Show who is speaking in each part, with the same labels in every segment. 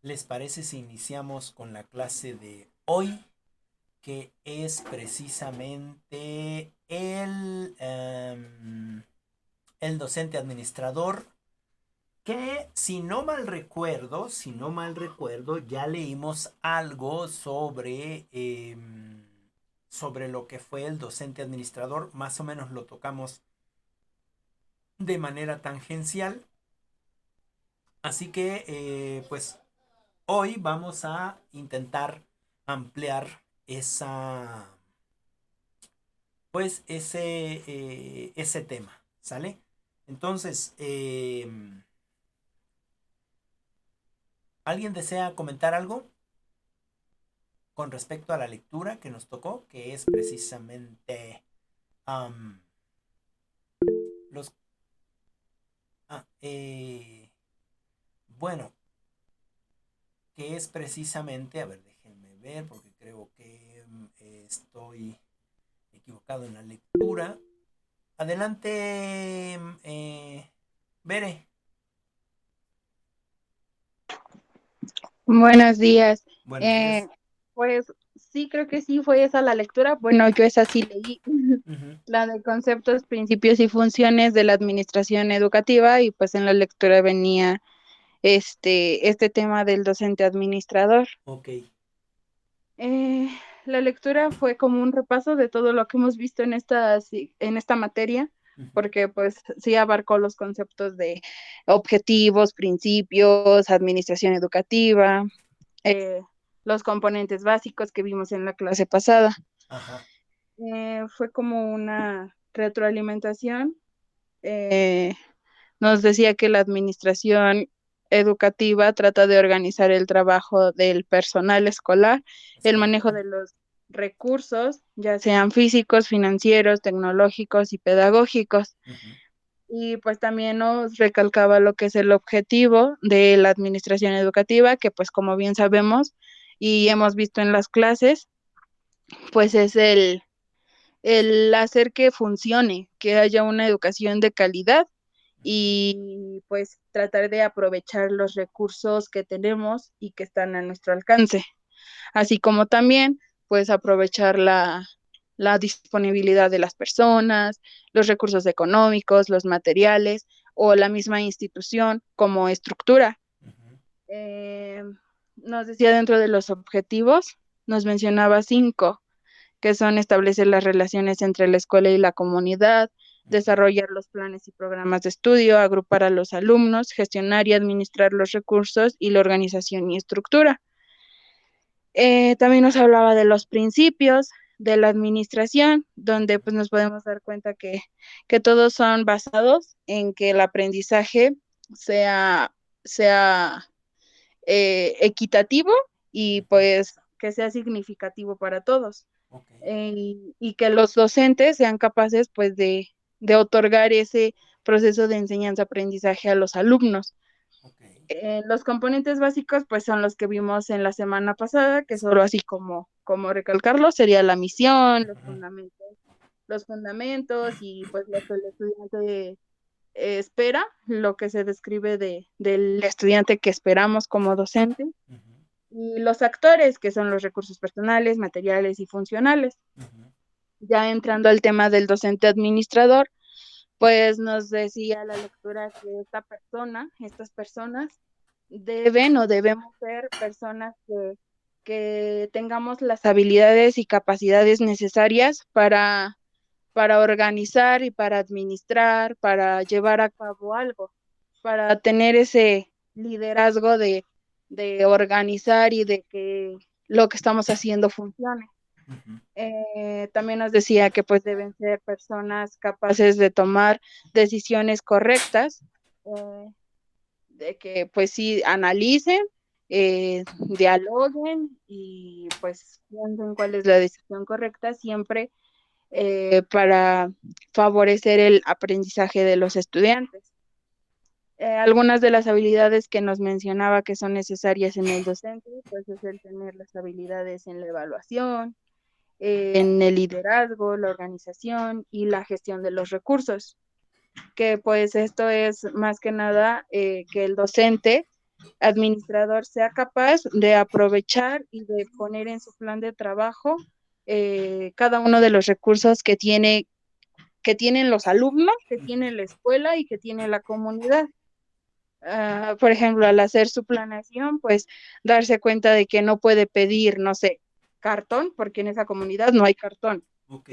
Speaker 1: ¿Les parece si iniciamos con la clase de hoy, que es precisamente el docente administrador, que si no mal recuerdo, ya leímos algo sobre lo que fue el docente administrador, más o menos lo tocamos de manera tangencial, así que pues hoy vamos a intentar ampliar ese tema, ¿sale? Entonces, ¿alguien desea comentar algo con respecto a la lectura que nos tocó? Que es precisamente am, los... ah, bueno, que es precisamente, a ver, déjenme ver porque creo que estoy equivocado en la lectura. Adelante, Bere.
Speaker 2: Buenos días.
Speaker 1: Buenos
Speaker 2: Eh,
Speaker 1: días.
Speaker 2: pues sí, creo que sí fue esa la lectura. Bueno, yo esa sí leí,
Speaker 1: Ujú.
Speaker 2: la de conceptos, principios y funciones de la administración educativa y pues en la lectura venía este tema del docente administrador.
Speaker 1: Ok.
Speaker 2: Eh, la lectura fue como un repaso de todo lo que hemos visto en esta materia,
Speaker 1: Ujú.
Speaker 2: porque pues sí abarcó los conceptos de objetivos, principios, administración educativa, eh, los componentes básicos que vimos en la clase pasada.
Speaker 1: Ajá.
Speaker 2: Fue como una retroalimentación. Eh, Nos decía que la administración educativa trata de organizar el trabajo del personal escolar,
Speaker 1: Es
Speaker 2: el manejo
Speaker 1: correcto.
Speaker 2: de los recursos, ya sean físicos, financieros, tecnológicos y pedagógicos.
Speaker 1: Ujú.
Speaker 2: Y pues también nos recalcaba lo que es el objetivo de la administración educativa, que pues como bien sabemos y hemos visto en las clases, pues es el hacer que funcione, que haya una educación de calidad y pues tratar de aprovechar los recursos que tenemos y que están a nuestro alcance, así como también pues aprovechar la disponibilidad de las personas, los recursos económicos, los materiales o la misma institución como estructura.
Speaker 1: Ujú.
Speaker 2: Eh, Nos decía dentro de los objetivos, nos mencionaba cinco, que son establecer las relaciones entre la escuela y la comunidad,
Speaker 1: Ujú.
Speaker 2: desarrollar los planes y programas de estudio, agrupar a los alumnos, gestionar y administrar los recursos y la organización y estructura. También nos hablaba de los principios de la administración, donde pues nos podemos dar cuenta que todos son basados en que el aprendizaje sea, sea equitativo y
Speaker 1: Ujú.
Speaker 2: pues que sea significativo para todos.
Speaker 1: Ok.
Speaker 2: Y que los docentes sean capaces pues de otorgar ese proceso de enseñanza-aprendizaje a los alumnos.
Speaker 1: Ok.
Speaker 2: Los componentes básicos pues son los que vimos en la semana pasada, que solo así como recalcarlo, sería la misión,
Speaker 1: Ujú.
Speaker 2: los fundamentos y pues lo que el estudiante espera, lo que se describe del estudiante que esperamos como docente,
Speaker 1: Ujú.
Speaker 2: y los actores, que son los recursos personales, materiales y funcionales.
Speaker 1: Ujú.
Speaker 2: Ya entrando al tema del docente administrador, pues nos decía la lectura que estas personas deben o debemos ser personas que tengamos las habilidades y capacidades necesarias para organizar y para administrar, para llevar a cabo algo, para tener ese liderazgo de organizar y de que lo que estamos haciendo funcione.
Speaker 1: Ujú.
Speaker 2: También nos decía que pues deben ser personas capaces de tomar decisiones correctas, eh, de que pues sí analicen, dialoguen y pues piensen cuál es la decisión correcta siempre para favorecer el aprendizaje de los estudiantes. Algunas de las habilidades que nos mencionaba que son necesarias en el docente, pues es el tener las habilidades en la evaluación, en el liderazgo, la organización y la gestión de los recursos, que pues esto es más que nada que el docente administrador sea capaz de aprovechar y de poner en su plan de trabajo cada uno de los recursos que tienen los alumnos, que tiene la escuela y que tiene la comunidad. Por ejemplo, al hacer su planeación, pues darse cuenta de que no puede pedir, no sé, cartón, porque en esa comunidad no hay cartón.
Speaker 1: Ok,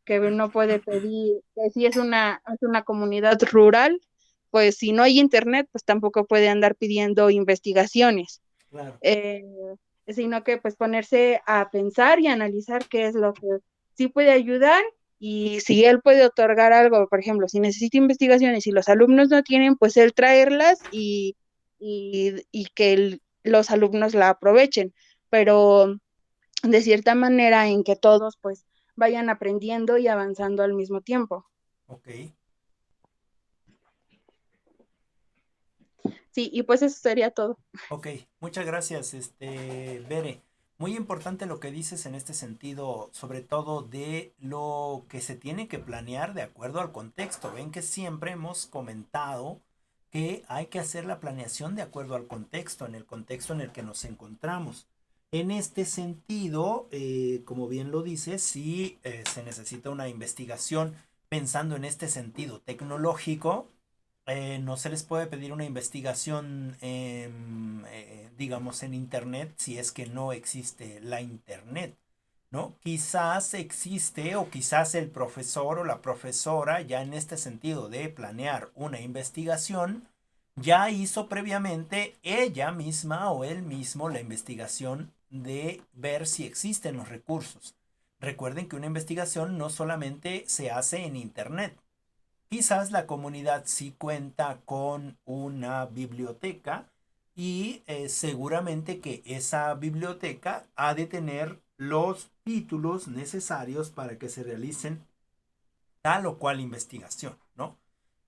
Speaker 2: Que no puede pedir, que si es una comunidad rural, pues si no hay internet, pues tampoco puede andar pidiendo investigaciones,
Speaker 1: claro,
Speaker 2: eh, sino que pues ponerse a pensar y analizar qué es lo que sí puede ayudar y si él puede otorgar algo, por ejemplo, si necesita investigaciones y los alumnos no tienen, pues él traerlas y que los alumnos la aprovechen, pero de cierta manera en que todos pues vayan aprendiendo y avanzando al mismo tiempo.
Speaker 1: ok.
Speaker 2: Sí, y pues eso sería todo.
Speaker 1: Ok, muchas gracias, Bere. Muy importante lo que dices en este sentido, sobre todo de lo que se tiene que planear de acuerdo al contexto. Ven que siempre hemos comentado que hay que hacer la planeación de acuerdo al contexto, en el contexto en el que nos encontramos. En este sentido, como bien lo dices, si se necesita una investigación pensando en este sentido tecnológico, no se les puede pedir una investigación, digamos, en Internet si es que no existe la Internet, ¿no? Quizás existe o quizás el profesor o la profesora ya en este sentido de planear una investigación, ya hizo previamente ella misma o él mismo la investigación de ver si existen los recursos. Recuerden que una investigación no solamente se hace en Internet. Quizás la comunidad sí cuenta con una biblioteca y seguramente que esa biblioteca ha de tener los títulos necesarios para que se realicen tal o cual investigación, ¿no?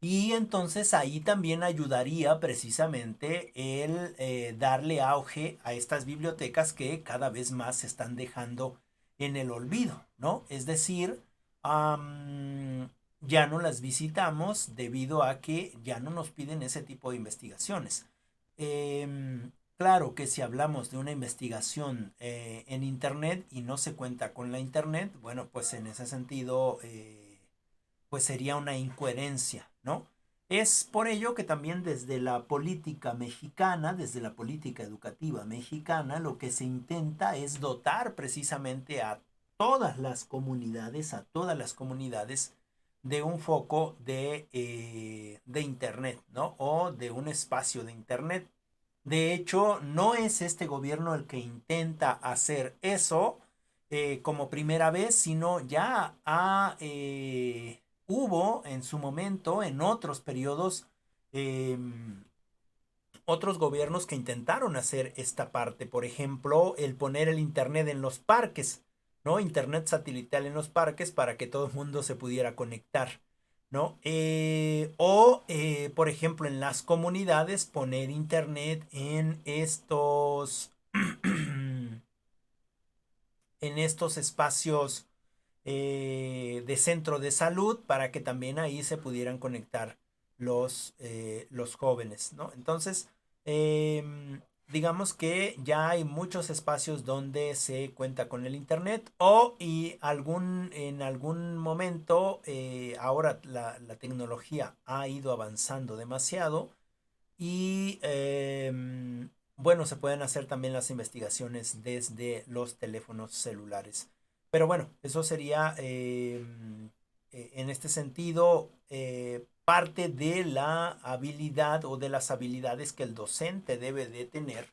Speaker 1: Y entonces ahí también ayudaría precisamente el darle auge a estas bibliotecas que cada vez más se están dejando en el olvido, ¿no? Es decir, ya no las visitamos debido a que ya no nos piden ese tipo de investigaciones. Claro que si hablamos de una investigación en Internet y no se cuenta con la Internet, bueno, pues en ese sentido pues sería una incoherencia, ¿no? Es por ello que también desde la política mexicana, desde la política educativa mexicana, lo que se intenta es dotar precisamente a todas las comunidades de un foco de Internet, ¿no? O de un espacio de Internet. De hecho, no es este gobierno el que intenta hacer eso como primera vez, sino ya hubo en su momento, en otros periodos, eh, otros gobiernos que intentaron hacer esta parte. Por ejemplo, el poner el Internet en los parques, ¿no? Internet satelital en los parques para que todo el mundo se pudiera conectar. ¿No? Por ejemplo, en las comunidades poner internet en estos espacios de centro de salud para que también ahí se pudieran conectar los jóvenes, ¿no? Entonces, digamos que ya hay muchos espacios donde se cuenta con el internet en algún momento ahora la tecnología ha ido avanzando demasiado y bueno, se pueden hacer también las investigaciones desde los teléfonos celulares. Pero bueno, eso sería en este sentido parte de la habilidad o de las habilidades que el docente debe de tener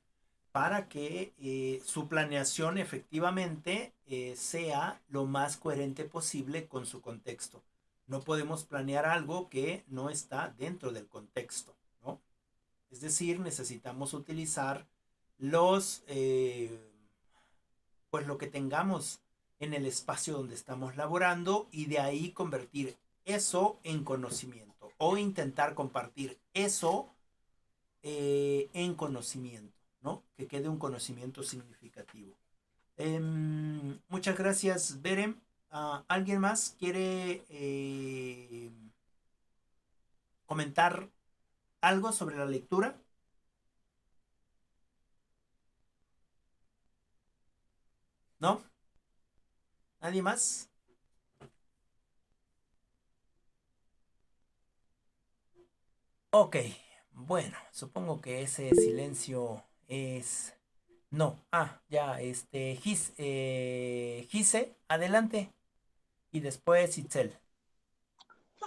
Speaker 1: para que su planeación efectivamente sea lo más coherente posible con su contexto. No podemos planear algo que no está dentro del contexto, ¿no? Es decir, necesitamos utilizar los, pues lo que tengamos en el espacio donde estamos laborando y de ahí convertir eso en conocimiento o intentar compartir eso en conocimiento, ¿no? Que quede un conocimiento significativo. Muchas gracias, Berem. ¿Alguien más quiere comentar algo sobre la lectura? ¿No? ¿Nadie más? Ok, bueno, supongo que ese silencio es... No, ya, Gise, adelante. Y después Itzel.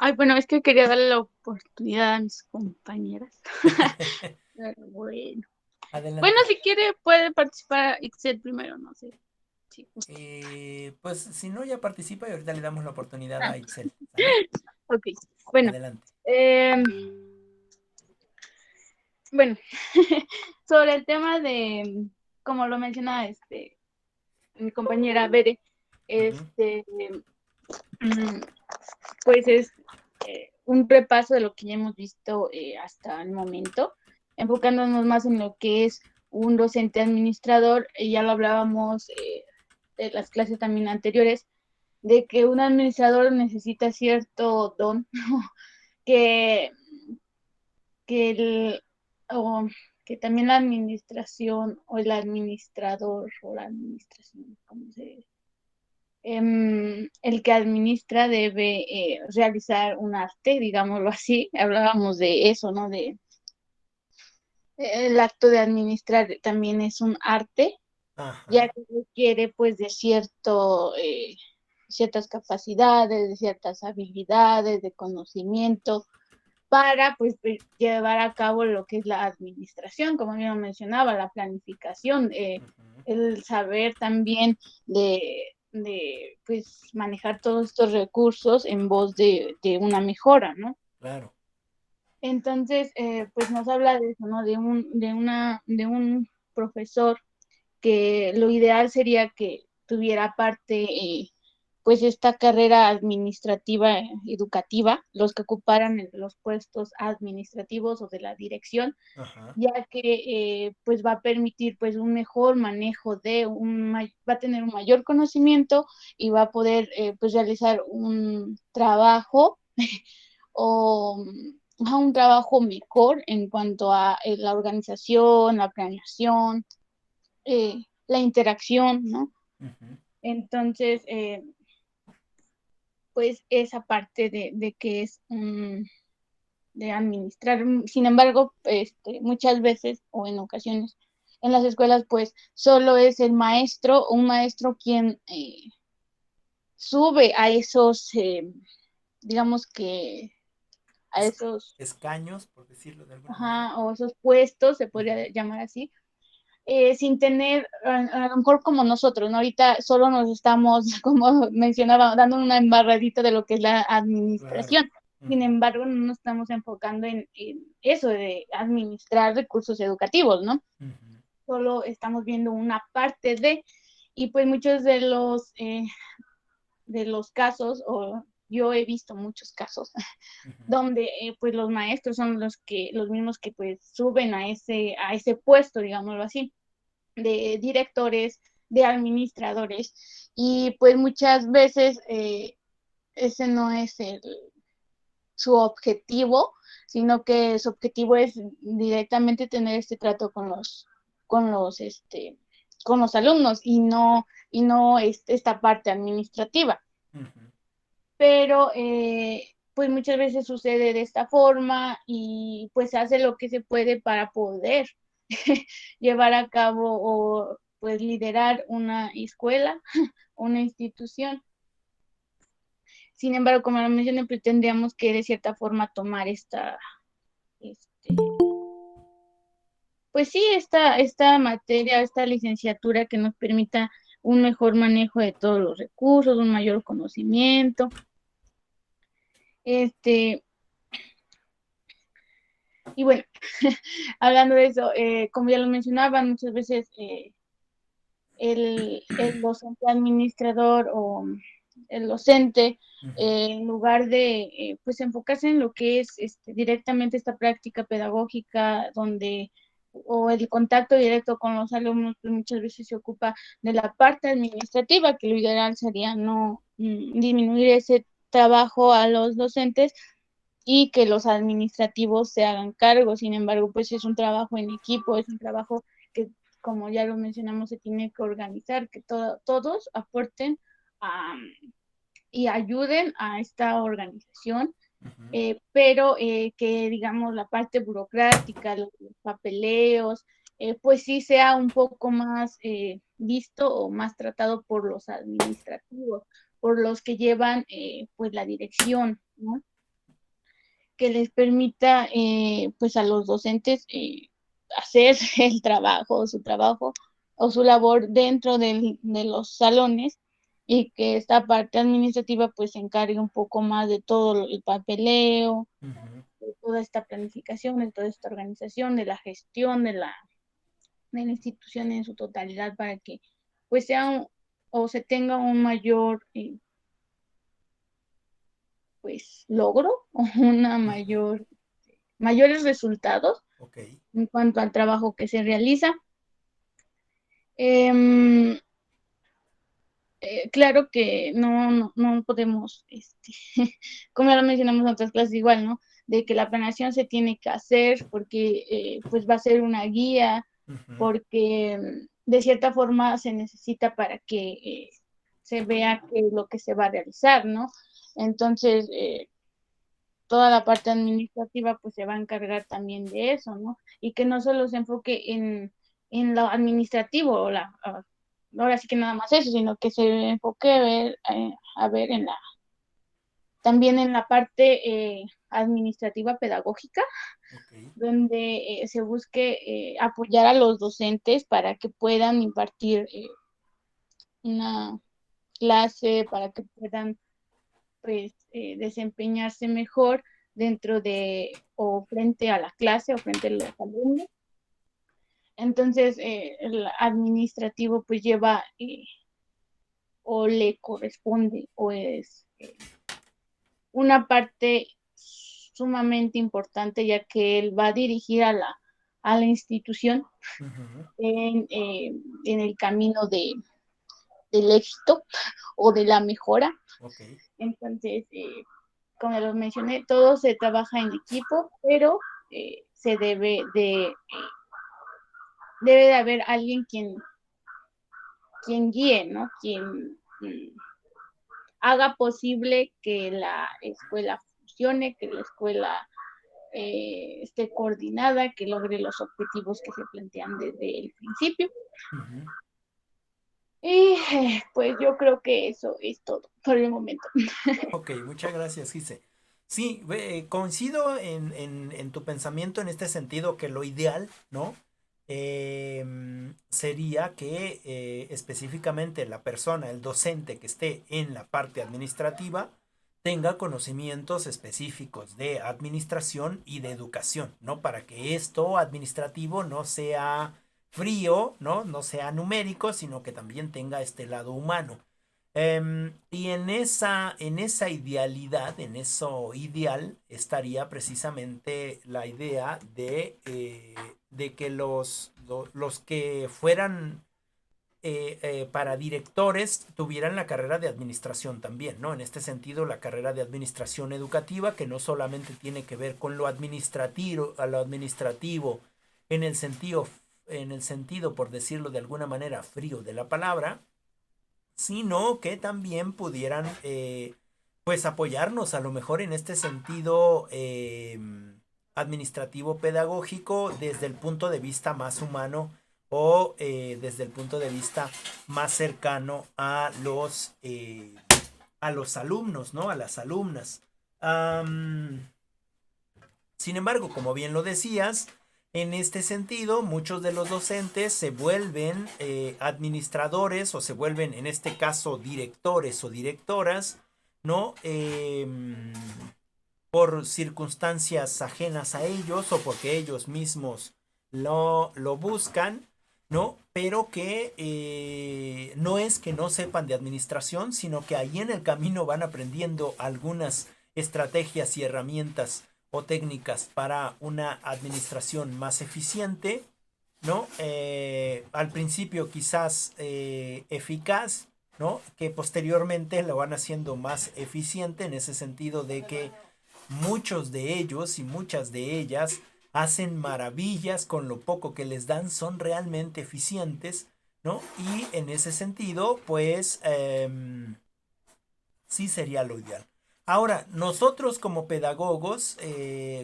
Speaker 3: Ay, bueno, es que quería darle la oportunidad a mis compañeras. Pero bueno. Bueno,
Speaker 1: Adelante.
Speaker 3: si quiere, puede participar Ixel primero, no sé. Si gusta.
Speaker 1: Pues si no, ya participa y ahorita le damos la oportunidad
Speaker 3: Ah,
Speaker 1: a Itzel. ¿Sale?
Speaker 3: ok. Bueno,
Speaker 1: Adelante.
Speaker 3: eh, bueno, sobre el tema de, como lo menciona mi compañera Bere,
Speaker 1: Ujú,
Speaker 3: este, mm, pues es un repaso de lo que ya hemos visto hasta el momento, enfocándonos más en lo que es un docente administrador, ya lo hablábamos de las clases también anteriores, de que un administrador necesita cierto don que, que, el, o que también la administración o el administrador o la administración, ¿cómo se dice? El que administra debe realizar un arte, digámoslo así. Hablábamos de eso, ¿no? De el acto de administrar también es un arte, ya
Speaker 1: ajá.
Speaker 3: que requiere pues de ciertas capacidades, de ciertas habilidades, de conocimiento para pues llevar a cabo lo que es la administración, como yo mencionaba, la planificación,
Speaker 1: Ujú,
Speaker 3: el saber también pues manejar todos estos recursos en voz de una mejora, ¿no?
Speaker 1: claro.
Speaker 3: Entonces, pues nos habla de eso, ¿no? De un profesor que lo ideal sería que tuviera parte, pues esta carrera administrativa, educativa, los que ocuparan los puestos administrativos o de la dirección,
Speaker 1: Ajá.
Speaker 3: ya que pues va a permitir pues un mejor manejo va a tener un mayor conocimiento y va a poder pues realizar un trabajo o a un trabajo mejor en cuanto a la organización, la planeación, la interacción, ¿no?
Speaker 1: Ujú,
Speaker 3: Entonces, pues esa parte de que es de administrar. Sin embargo, muchas veces o en ocasiones en las escuelas, pues solo es el maestro o un maestro quien sube a esos, digamos que a
Speaker 1: es-
Speaker 3: esos,
Speaker 1: escaños, por decirlo de alguna manera.
Speaker 3: ajá, o esos puestos, se
Speaker 1: Ujú,
Speaker 3: podría llamar así, sin tener, a lo mejor como nosotros, ¿no? Ahorita solo nos estamos, como mencionaba, dando una embarradita de lo que es la
Speaker 1: claro.
Speaker 3: administración. Sin
Speaker 1: Ujú,
Speaker 3: embargo, no nos estamos enfocando en eso de administrar recursos educativos, ¿no?
Speaker 1: ujú,
Speaker 3: Solo estamos viendo una parte y pues muchos de los casos, o yo he visto muchos casos,
Speaker 1: ujú,
Speaker 3: donde pues los maestros son los mismos que pues suben a ese puesto, digámoslo así, de directores, de administradores, y pues muchas veces ese no es su objetivo, sino que su objetivo es directamente tener este trato con los, este, con los alumnos y no esta parte administrativa.
Speaker 1: ujú,
Speaker 3: Pero pues muchas veces sucede de esta forma y pues se hace lo que se puede para poder llevar a cabo o pues liderar una escuela, una institución. Sin embargo, como lo mencioné, pues tendríamos que de cierta forma tomar este, pues sí, esta materia, esta licenciatura que nos permita un mejor manejo de todos los recursos, un mayor conocimiento. Este, y bueno, hablando de eso, como ya lo mencionaba, muchas veces el docente administrador o el docente,
Speaker 1: ujú,
Speaker 3: en lugar de pues enfocarse en lo que es directamente esta práctica pedagógica donde o el contacto directo con los alumnos, pues muchas veces se ocupa de la parte administrativa, que lo ideal sería no disminuir ese trabajo a los docentes y que los administrativos se hagan cargo. Sin embargo, pues es un trabajo en equipo, es un trabajo que como ya lo mencionamos, se tiene que organizar, que todos aporten y ayuden a esta organización,
Speaker 1: Ujú,
Speaker 3: pero que digamos la parte burocrática, los papeleos, pues sí sea un poco más visto o más tratado por los administrativos, por los que llevan pues la dirección, ¿no? Que les permita pues a los docentes hacer el trabajo, su trabajo o su labor dentro de los salones, y que esta parte administrativa pues se encargue un poco más de todo el papeleo,
Speaker 1: ujú.
Speaker 3: de toda esta planificación, de toda esta organización, de la gestión de la institución en su totalidad, para que pues o se tenga un mayor pues logro o una
Speaker 1: Ujú.
Speaker 3: mayores resultados
Speaker 1: Ok.
Speaker 3: en cuanto al trabajo que se realiza. Eh, claro que no podemos, como ya lo mencionamos en otras clases igual, ¿no? De que la planeación se tiene que hacer porque pues va a ser una guía,
Speaker 1: Ujú,
Speaker 3: porque de cierta forma se necesita para que se vea qué es lo que se va a realizar, ¿no? Entonces, toda la parte administrativa pues se va a encargar también de eso, ¿no? Y que no solo se enfoque en lo administrativo, ahora sí que nada más eso, sino que se enfoque a ver también en la parte administrativa pedagógica,
Speaker 1: ok.
Speaker 3: donde se busque apoyar a los docentes para que puedan impartir una clase, para que puedan pues desempeñarse mejor dentro de o frente a la clase o frente a los alumnos. Entonces, el administrativo pues lleva o le corresponde o es una parte sumamente importante, ya que él va a dirigir a la institución
Speaker 1: Ujú,
Speaker 3: en el camino del éxito o de la mejora.
Speaker 1: ok.
Speaker 3: Entonces, como los mencioné, todo se trabaja en equipo, pero se debe de haber alguien quien guíe, ¿no? Quien haga posible que la escuela funcione, que la escuela esté coordinada, que logre los objetivos que se plantean desde el principio.
Speaker 1: Ujú.
Speaker 3: Y pues yo creo que eso es todo por el momento.
Speaker 1: Ok, muchas gracias, Gise. Sí, coincido en tu pensamiento en este sentido que lo ideal, ¿no? Sería que específicamente la persona, el docente que esté en la parte administrativa, tenga conocimientos específicos de administración y de educación, ¿no? Para que esto administrativo no sea frío, ¿no? No sea numérico, sino que también tenga este lado humano. Y en esa idealidad, en eso ideal, estaría precisamente la idea de que los que fueran para directores tuvieran la carrera de administración también, ¿no? En este sentido, la carrera de administración educativa, que no solamente tiene que ver con lo administrativo en el sentido, por decirlo de alguna manera, frío de la palabra, sino que también pudieran pues apoyarnos a lo mejor en este sentido administrativo pedagógico desde el punto de vista más humano o desde el punto de vista más cercano a los alumnos, ¿no? A las alumnas. Um, Sin embargo, como bien lo decías, en este sentido, muchos de los docentes se vuelven administradores o se vuelven, en este caso, directores o directoras, ¿no? Por circunstancias ajenas a ellos o porque ellos mismos lo buscan, ¿no? Pero que no es que no sepan de administración, sino que ahí en el camino van aprendiendo algunas estrategias y herramientas o técnicas para una administración más eficiente, ¿no? Al principio quizás eficaz, ¿no? Que posteriormente lo van haciendo más eficiente en ese sentido de que muchos de ellos y muchas de ellas hacen maravillas con lo poco que les dan, son realmente eficientes, ¿no? Y en ese sentido, pues, sí sería lo ideal. Ahora, nosotros como pedagogos,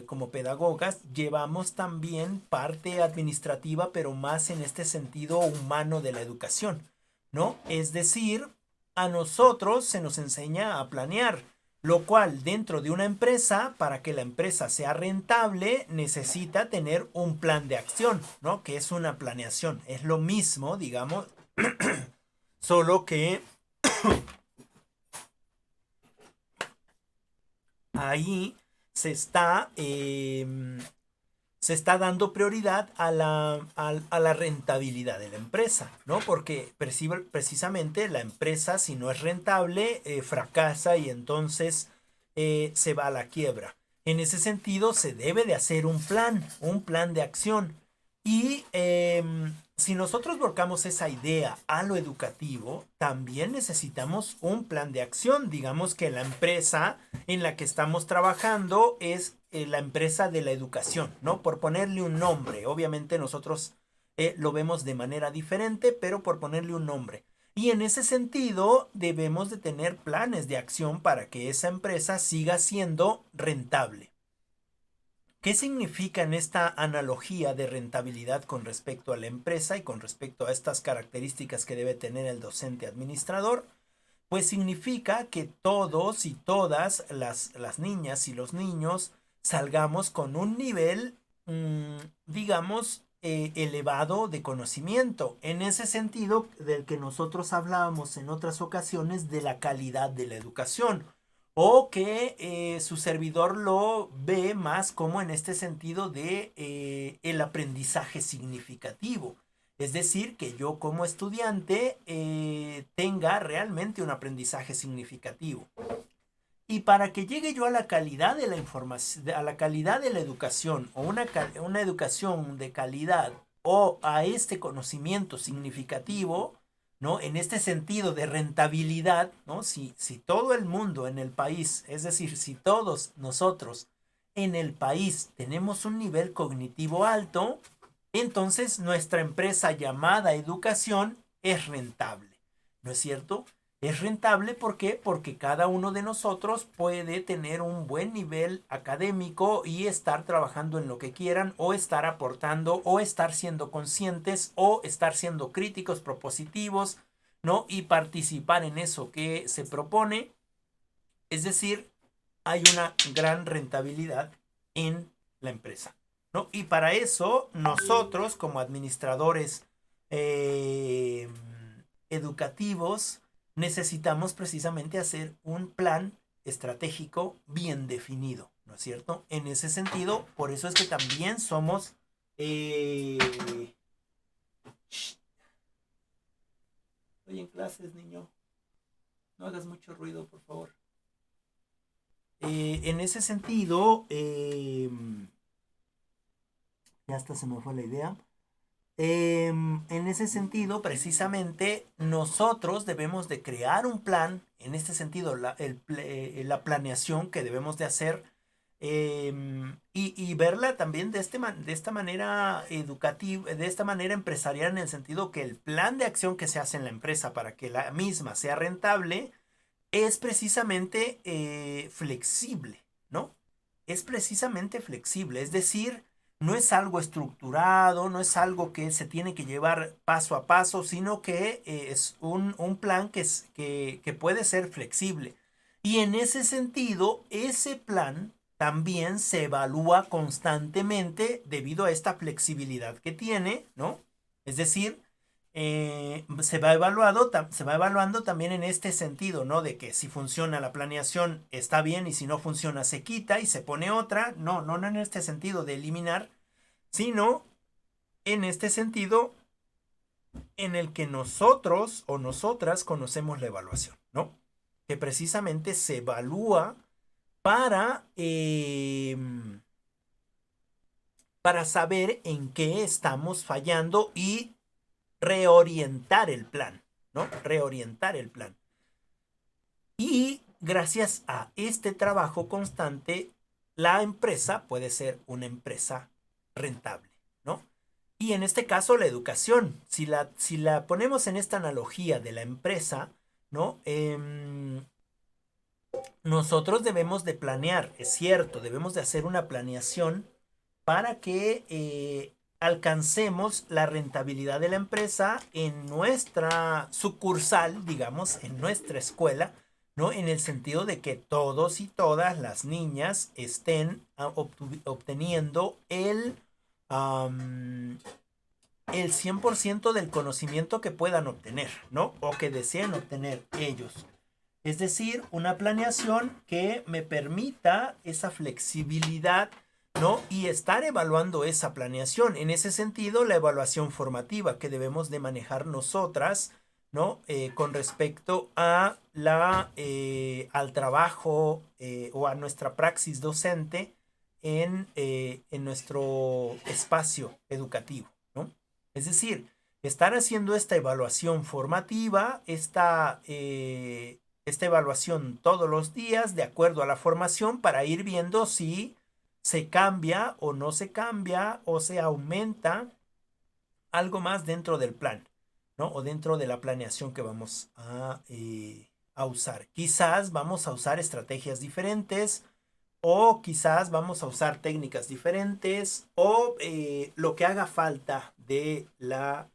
Speaker 1: como pedagogas, llevamos también parte administrativa, pero más en este sentido humano de la educación, ¿no? Es decir, a nosotros se nos enseña a planear, lo cual dentro de una empresa, para que la empresa sea rentable, necesita tener un plan de acción, ¿no? Que es una planeación. Es lo mismo, digamos, solo que ahí se está, se está dando prioridad a la rentabilidad de la empresa, ¿no? Porque precisamente la empresa, si no es rentable, fracasa y entonces se va a la quiebra. En ese sentido, se debe de hacer un plan de acción. Y si nosotros volcamos esa idea a lo educativo, también necesitamos un plan de acción. Digamos que la empresa en la que estamos trabajando es la empresa de la educación, ¿no? Por ponerle un nombre. Obviamente nosotros lo vemos de manera diferente, pero por ponerle un nombre. Y en ese sentido debemos de tener planes de acción para que esa empresa siga siendo rentable. ¿Qué significa en esta analogía de rentabilidad con respecto a la empresa y con respecto a estas características que debe tener el docente administrador? Pues significa que todos y todas las niñas y los niños salgamos con un nivel, digamos, elevado de conocimiento. En ese sentido del que nosotros hablábamos en otras ocasiones de la calidad de la educación. O que su servidor lo ve más como en este sentido de el aprendizaje significativo. Es decir, que yo como estudiante tenga realmente un aprendizaje significativo. Y para que llegue yo a la calidad de la información, a la calidad de la educación, o una educación de calidad, o a este conocimiento significativo, ¿no? En este sentido de rentabilidad, ¿no? Si todo el mundo en el país, es decir, si todos nosotros en el país tenemos un nivel cognitivo alto, entonces nuestra empresa llamada educación es rentable, ¿no es cierto? Es rentable, ¿por qué? Porque cada uno de nosotros puede tener un buen nivel académico y estar trabajando en lo que quieran, o estar aportando, o estar siendo conscientes, o estar siendo críticos, propositivos, ¿no? Y participar en eso que se propone. Es decir, hay una gran rentabilidad en la empresa, ¿no? Y para eso nosotros como administradores eh, educativos necesitamos precisamente hacer un plan estratégico bien definido, ¿no es cierto? En ese sentido, por eso es que también somos... Estoy en clases, niño. No hagas mucho ruido, por favor. En ese sentido, ya hasta se me fue la idea. En ese sentido, precisamente, nosotros debemos de crear un plan, en este sentido, la planeación que debemos de hacer, y verla también de esta manera educativa, de esta manera empresarial, en el sentido que el plan de acción que se hace en la empresa para que la misma sea rentable es precisamente flexible, ¿no? Es precisamente flexible, es decir, no es algo estructurado, no es algo que se tiene que llevar paso a paso, sino que es un plan que puede ser flexible. Y en ese sentido, ese plan también se evalúa constantemente debido a esta flexibilidad que tiene, ¿no? Es decir, se va evaluando también en este sentido, ¿no? De que si funciona la planeación está bien y si no funciona se quita y se pone otra. No en este sentido de eliminar, sino en este sentido en el que nosotros o nosotras conocemos la evaluación, ¿no? Que precisamente se evalúa para, para saber en qué estamos fallando y reorientar el plan, ¿no? Reorientar el plan. Y gracias a este trabajo constante, la empresa puede ser una empresa rentable, ¿no? Y en este caso la educación, si la ponemos en esta analogía de la empresa, ¿no? Nosotros debemos de planear, es cierto, debemos de hacer una planeación para que alcancemos la rentabilidad de la empresa en nuestra sucursal, digamos, en nuestra escuela, ¿no? En el sentido de que todos y todas las niñas estén obteniendo el 100% del conocimiento que puedan obtener, ¿no? O que deseen obtener ellos. Es decir, una planeación que me permita esa flexibilidad, ¿no? Y estar evaluando esa planeación. En ese sentido, la evaluación formativa que debemos de manejar nosotras, ¿no? Con respecto a al trabajo o a nuestra praxis docente en nuestro espacio educativo, ¿no? Es decir, estar haciendo esta evaluación formativa, esta evaluación todos los días de acuerdo a la formación para ir viendo si se cambia o no se cambia o se aumenta algo más dentro del plan, ¿no? O dentro de la planeación que vamos a usar. Quizás vamos a usar estrategias diferentes o quizás vamos a usar técnicas diferentes o lo que haga falta de la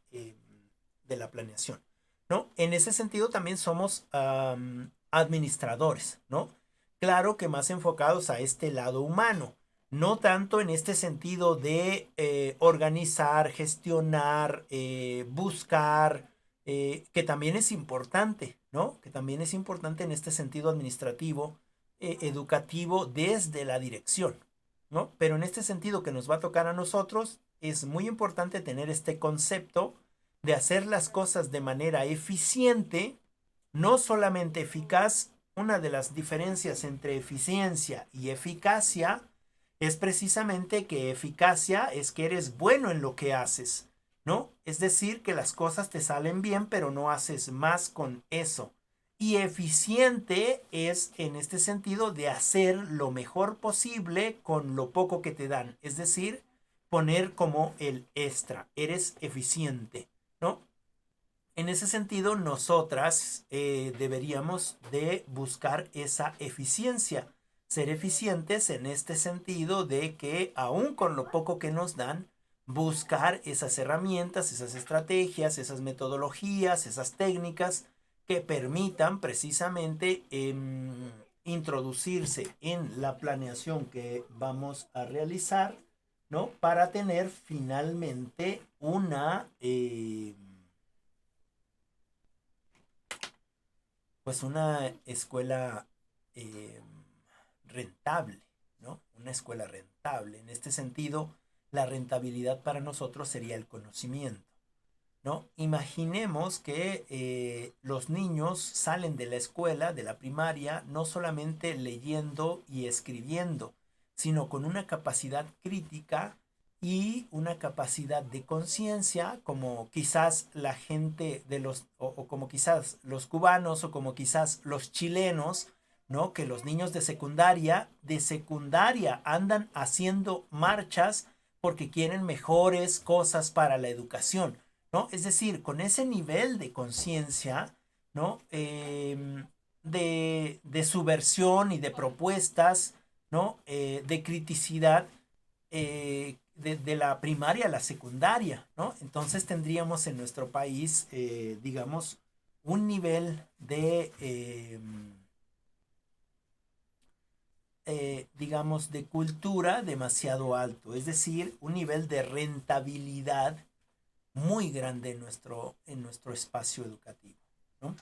Speaker 1: planeación, ¿no? En ese sentido también somos administradores, ¿no? Claro que más enfocados a este lado humano, no tanto en este sentido de organizar, gestionar, buscar, que también es importante, ¿no? Que también es importante en este sentido administrativo, educativo desde la dirección, ¿no? Pero en este sentido que nos va a tocar a nosotros, es muy importante tener este concepto de hacer las cosas de manera eficiente, no solamente eficaz. Una de las diferencias entre eficiencia y eficacia es precisamente que eficacia es que eres bueno en lo que haces, ¿no? Es decir, que las cosas te salen bien, pero no haces más con eso. Y eficiente es en este sentido de hacer lo mejor posible con lo poco que te dan. Es decir, poner como el extra. Eres eficiente, ¿no? En ese sentido, nosotras deberíamos de buscar esa eficiencia. Ser eficientes en este sentido de que aún con lo poco que nos dan, buscar esas herramientas, esas estrategias, esas metodologías, esas técnicas que permitan precisamente introducirse en la planeación que vamos a realizar, ¿no? Para tener finalmente pues una escuela eh, rentable, ¿no? Una escuela rentable. En este sentido, la rentabilidad para nosotros sería el conocimiento, ¿no? Imaginemos que los niños salen de la escuela, de la primaria, no solamente leyendo y escribiendo, sino con una capacidad crítica y una capacidad de conciencia, como quizás la gente de o como quizás los cubanos, o como quizás los chilenos, ¿no? Que los niños de secundaria andan haciendo marchas porque quieren mejores cosas para la educación, ¿no? Es decir, con ese nivel de conciencia, ¿no? De subversión y de propuestas, ¿no? De criticidad, de la primaria a la secundaria, ¿no? Entonces tendríamos en nuestro país, digamos, un nivel digamos, de cultura demasiado alto, es decir, un nivel de rentabilidad muy grande en nuestro espacio educativo, ¿no?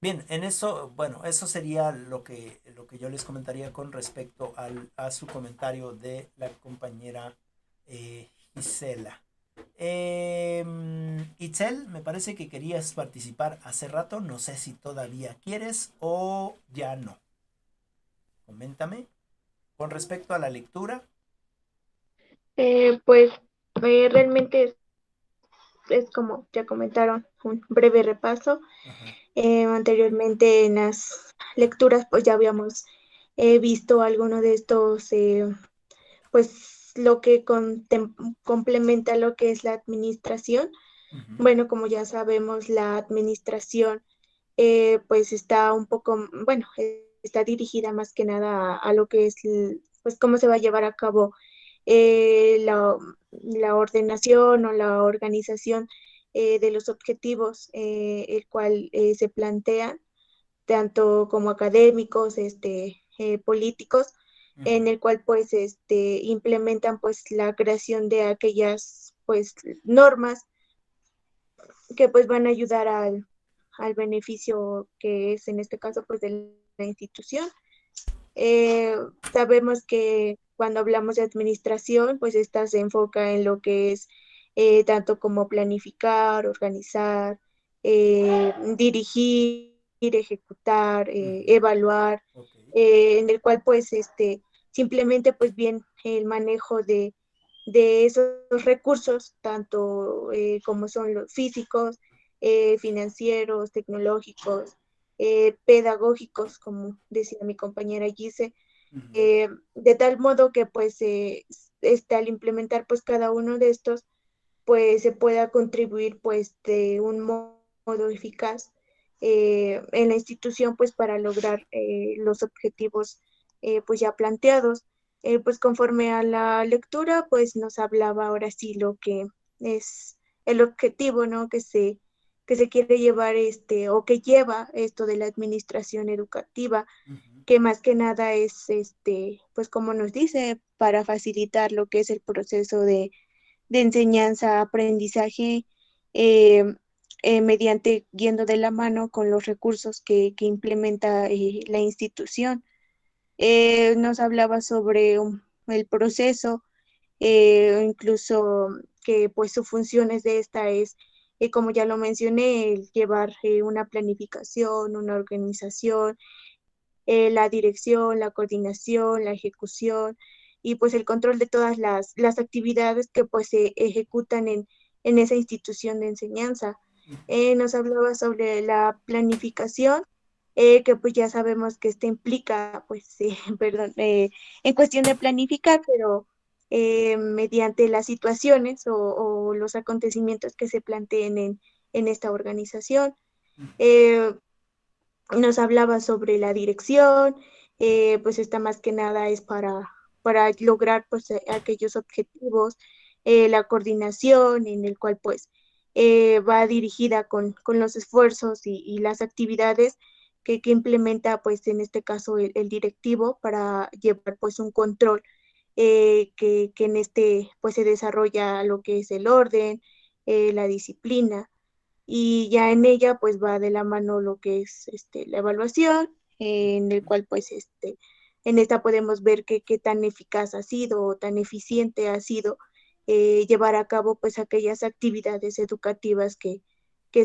Speaker 1: Bien, en eso, bueno, eso sería lo que yo les comentaría con respecto a su comentario de la compañera Gisela. Itzel, me parece que querías participar hace rato, no sé si todavía quieres o ya no. Coméntame. Con respecto a la lectura.
Speaker 4: Pues realmente es como ya comentaron, un breve repaso. Anteriormente en las lecturas pues ya habíamos visto alguno de estos pues lo que complementa lo que es la administración.
Speaker 1: Ujú,
Speaker 4: Bueno, como ya sabemos, la administración pues está un poco, bueno, está dirigida más que nada a lo que es, pues, cómo se va a llevar a cabo la ordenación o la organización de los objetivos, el cual se plantea tanto como académicos, políticos,
Speaker 1: ujú,
Speaker 4: en el cual pues implementan pues la creación de aquellas pues normas que pues van a ayudar al beneficio que es en este caso pues de la institución. Eh, Sabemos que cuando hablamos de administración, pues esta se enfoca en lo que es tanto como planificar, organizar, dirigir, ejecutar,
Speaker 1: ujú.
Speaker 4: evaluar,
Speaker 1: Ok.
Speaker 4: en el cual pues simplemente pues bien el manejo de esos recursos, tanto como son los físicos, financieros, tecnológicos, pedagógicos, como decía mi compañera Gise,
Speaker 1: Ujú,
Speaker 4: de tal modo que pues al implementar pues cada uno de estos pues se pueda contribuir pues de un modo eficaz en la institución pues para lograr los objetivos pues ya planteados. Pues conforme a la lectura pues nos hablaba ahora sí lo que es el objetivo, ¿no? Que se quiere llevar o que lleva esto de la administración educativa,
Speaker 1: ujú,
Speaker 4: que más que nada es pues como nos dice, para facilitar lo que es el proceso de enseñanza, aprendizaje, eh, mediante yendo de la mano con los recursos que implementa la institución. Nos hablaba sobre el proceso, incluso que pues sus funciones de esta es, como ya lo mencioné, el llevar una planificación, una organización, la dirección, la coordinación, la ejecución y pues el control de todas las actividades que pues se ejecutan en esa institución de enseñanza. Nos hablaba sobre la planificación, que pues ya sabemos que esto implica, pues, perdón, en cuestión de planificar, pero mediante las situaciones o los acontecimientos que se planteen en esta organización.
Speaker 1: ujú,
Speaker 4: Eh, Nos hablaba sobre la dirección, pues esta más que nada es para lograr pues aquellos objetivos, la coordinación en el cual pues va dirigida con los esfuerzos y las actividades que implementa pues en este caso el directivo para llevar pues un control que en este pues se desarrolla lo que es el orden, la disciplina y ya en ella pues va de la mano lo que es la evaluación, en el cual pues en esta podemos ver qué tan eficaz ha sido o tan eficiente ha sido llevar a cabo pues aquellas actividades educativas que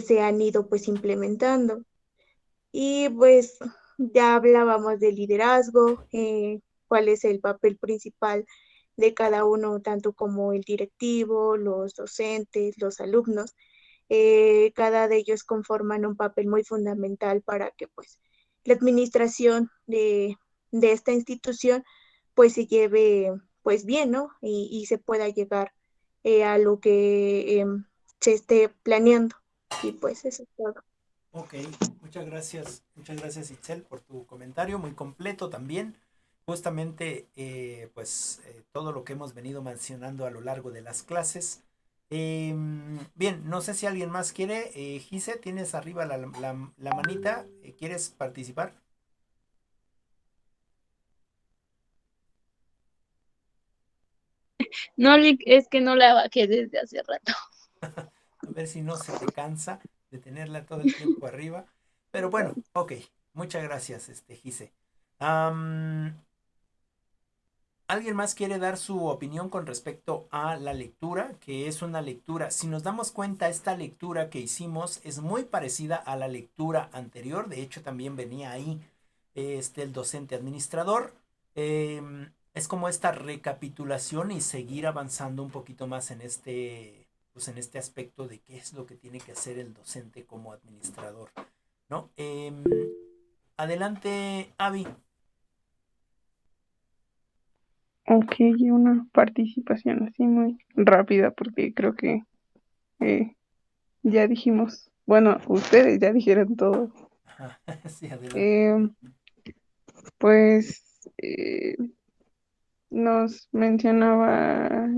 Speaker 4: se han ido pues implementando. Y pues ya hablábamos de liderazgo, cuál es el papel principal de cada uno, tanto como el directivo, los docentes, los alumnos. Cada de ellos conforman un papel muy fundamental para que pues la administración de esta institución pues se lleve pues bien, ¿no? Y se pueda llegar a lo que se esté planeando. Y pues eso es todo.
Speaker 1: ok, muchas gracias Itzel por tu comentario, muy completo también. Justamente, pues todo lo que hemos venido mencionando a lo largo de las clases. Bien, no sé si alguien más quiere. Gise, tienes arriba la manita. ¿Quieres participar?
Speaker 3: No, es que no la bajé desde hace rato.
Speaker 1: A ver si no se te cansa de tenerla todo el tiempo arriba. Pero bueno, ok, muchas gracias, Gise. Am, ¿Alguien más quiere dar su opinión con respecto a la lectura? Que es una lectura, si nos damos cuenta, esta lectura que hicimos es muy parecida a la lectura anterior. De hecho, también venía ahí el docente administrador. Es como esta recapitulación y seguir avanzando un poquito más pues en este aspecto de qué es lo que tiene que hacer el docente como administrador, ¿no? Adelante, Avi.
Speaker 2: Ok, una participación así muy rápida porque creo que eh, ya dijimos, bueno, ustedes ya dijeron todo.
Speaker 1: Ajá, sí, adelante.
Speaker 2: Eh, pues nos mencionaba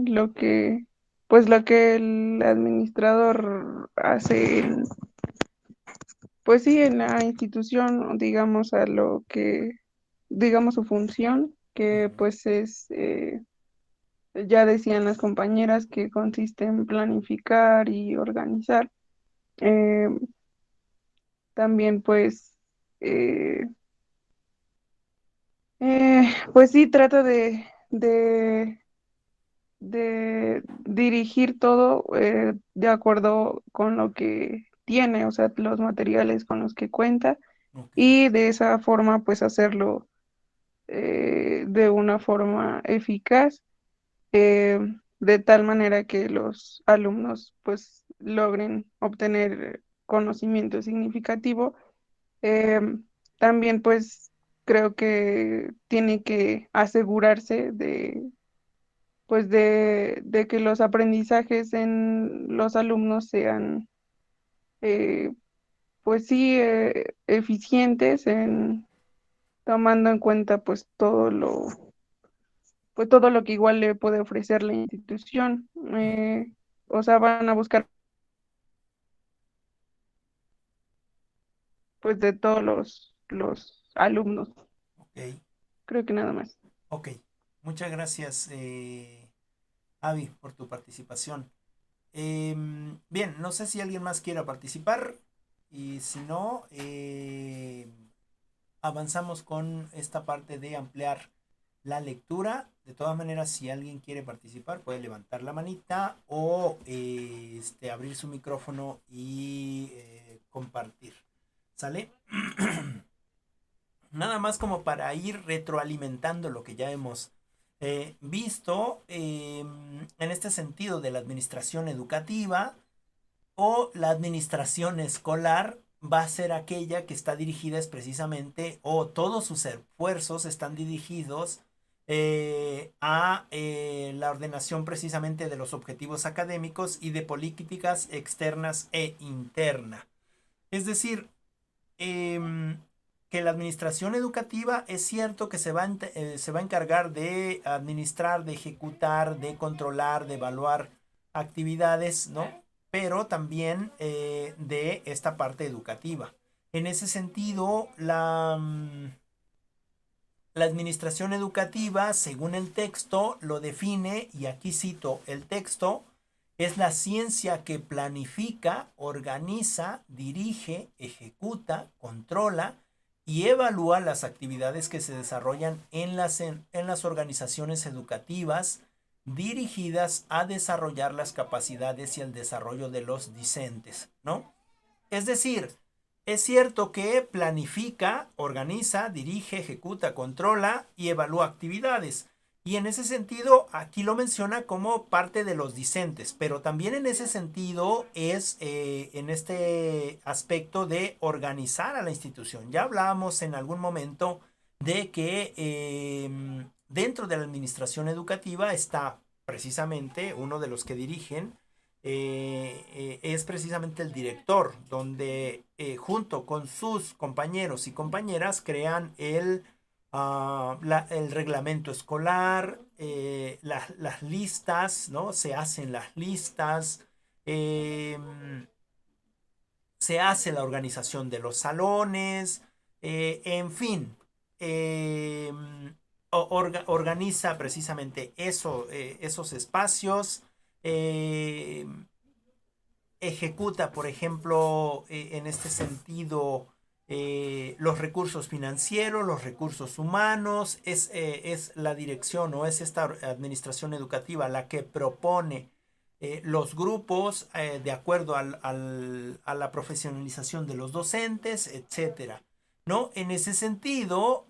Speaker 2: pues lo que el administrador hace pues sí, en la institución, digamos, digamos, su función, que
Speaker 1: Ujú,
Speaker 2: pues ya decían las compañeras, que consiste en planificar y organizar. Eh, También pues, eh, pues sí, trata de dirigir todo de acuerdo con lo que tiene, o sea, los materiales con los que cuenta,
Speaker 1: ok,
Speaker 2: y de esa forma pues hacerlo de una forma eficaz, eh, de tal manera que los alumnos pues logren obtener conocimiento significativo. También pues creo que tiene que asegurarse de que los aprendizajes en los alumnos sean eh, pues sí, eficientes, tomando en cuenta pues todo lo que igual le puede ofrecer la institución. O sea, van a buscar pues de todos los alumnos.
Speaker 1: ok,
Speaker 2: Creo que nada más.
Speaker 1: ok. Muchas gracias, Avi, por tu participación. Bien, no sé si alguien más quiera participar y si no, avanzamos con esta parte de ampliar la lectura. De todas maneras, si alguien quiere participar, puede levantar la manita o abrir su micrófono y compartir. ¿Sale? Nada más como para ir retroalimentando lo que ya hemos visto en este sentido de la administración educativa o la administración escolar va a ser aquella que está dirigida es precisamente o todos sus esfuerzos están dirigidos a la ordenación precisamente de los objetivos académicos y de políticas externas e internas. Es decir, eh, que la administración educativa es cierto que se va a encargar de administrar, de ejecutar, de controlar, de evaluar actividades, ¿no? Pero también de esta parte educativa. En ese sentido, la administración educativa, según el texto, lo define, y aquí cito el texto, es la ciencia que planifica, organiza, dirige, ejecuta, controla y evalúa las actividades que se desarrollan en las organizaciones educativas dirigidas a desarrollar las capacidades y el desarrollo de los discentes, ¿no? Es decir, es cierto que planifica, organiza, dirige, ejecuta, controla y evalúa actividades. Y en ese sentido, aquí lo menciona como parte de los discentes, pero también en ese sentido es en este aspecto de organizar a la institución. Ya hablábamos en algún momento de que dentro de la administración educativa está precisamente uno de los que dirigen es precisamente el director, donde junto con sus compañeros y compañeras crean el reglamento escolar, las listas, ¿no? Se hacen las listas, eh, se hace la organización de los salones, en fin, eh, organiza precisamente eso, esos espacios. eh, Ejecuta, por ejemplo, en este sentido, los recursos financieros, los recursos humanos, es la dirección o es esta administración educativa la que propone los grupos de acuerdo a la profesionalización de los docentes, etcétera. ¿No? En ese sentido,